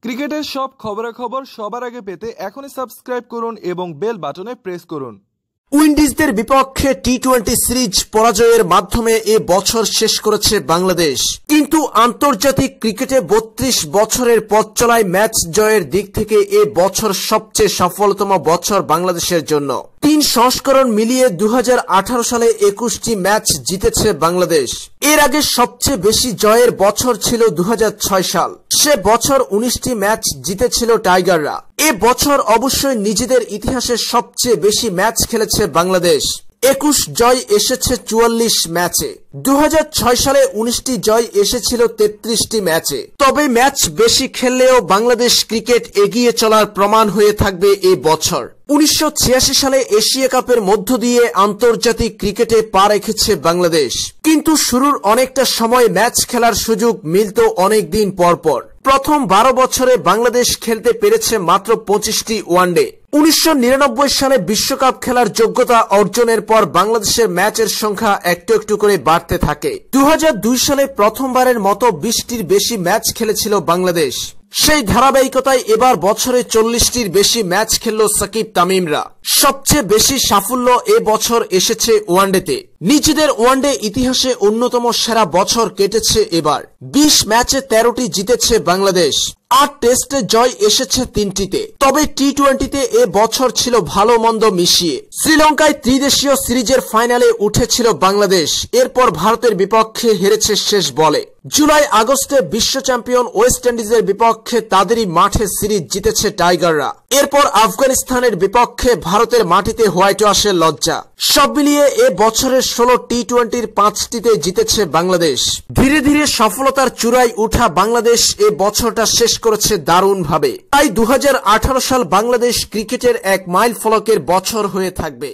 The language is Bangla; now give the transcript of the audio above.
ক্রিকেটের সব খবরাখবর সবার আগে পেতে এখনই সাবস্ক্রাইব করুন এবং বেল বাটনে প্রেস করুন। উইন্ডিজদের বিপক্ষে টি-20 সিরিজ পরাজয়ের মাধ্যমে এ বছর শেষ করেছে বাংলাদেশ। কিন্তু আন্তর্জাতিক ক্রিকেটে 32 বছরের পথ চলায় ম্যাচ জয়ের দিক থেকে এ বছর সবচেয়ে সফলতম বছর বাংলাদেশের জন্য। 3 সংস্করণ মিলিয়ে 2018 সালে 21টি ম্যাচ জিতেছে বাংলাদেশ। এর আগে সবচেয়ে বেশি জয়ের বছর ছিল 2006 সাল। সে বছর 19টি ম্যাচ জিতেছিল টাইগাররা। এ বছর অবশ্যই নিজেদের ইতিহাসে সবচেয়ে বেশি ম্যাচ খেলেছে বাংলাদেশ। 21 জয় এসেছে 44 ম্যাচে। 2006 সালে 19টি জয় এসেছিল 33টি ম্যাচে। তবে ম্যাচ বেশি খেললেও বাংলাদেশ ক্রিকেট এগিয়ে চলার প্রমাণ হয়ে থাকবে এ বছর। 1986 সালে এশিয়া কাপের মধ্য দিয়ে আন্তর্জাতিক ক্রিকেটে পা রেখেছে বাংলাদেশ। কিন্তু শুরুর অনেকটা সময় ম্যাচ খেলার সুযোগ মিলত অনেক দিন পরপর। প্রথম 12 বছরে বাংলাদেশ খেলতে পেরেছে মাত্র 25টি ওয়ানডে। 1999 সালে বিশ্বকাপ খেলার যোগ্যতা অর্জনের পর বাংলাদেশের ম্যাচের সংখ্যা একটু একটু করে বাড়তে থাকে। 2002 সালে প্রথমবারের মতো 20টির বেশি ম্যাচ খেলেছিল বাংলাদেশ। সেই ধারাবাহিকতায় এবার বছরে 40টির বেশি ম্যাচ খেলল সাকিব তামিমরা। সবচেয়ে বেশি সাফল্য এ বছর এসেছে ওয়ানডেতে। নিজেদের ওয়ানডে ইতিহাসে অন্যতম সেরা বছর কেটেছে এবার। 20 ম্যাচে 13টি জিতেছে বাংলাদেশ। 8 টেস্টে জয় এসেছে 3টিতে। তবে টি-20তে এ বছর ছিল ভালো মন্দ মিশিয়ে। শ্রীলঙ্কায় ত্রিদেশীয় সিরিজের ফাইনালে উঠেছিল বাংলাদেশ। এরপর ভারতের বিপক্ষে হেরেছে শেষ বলে। জুলাই আগস্টে বিশ্ব চ্যাম্পিয়ন ওয়েস্ট ইন্ডিজের বিপক্ষে তাদেরই মাঠে সিরিজ জিতেছে টাইগাররা। এরপর আফগানিস্তানের বিপক্ষে ভারতের মাটিতে হোয়াইট ওয়াশের লজ্জা। সব মিলিয়ে এ বছরের 16 টি-20-র 5টিতে জিতেছে বাংলাদেশ। ধীরে ধীরে সফলতার চূড়ায় উঠা বাংলাদেশ এ বছরটা শেষ করেছে দারুণভাবে। তাই 2018 সাল বাংলাদেশ ক্রিকেটের এক মাইল ফলকের বছর হয়ে থাকবে।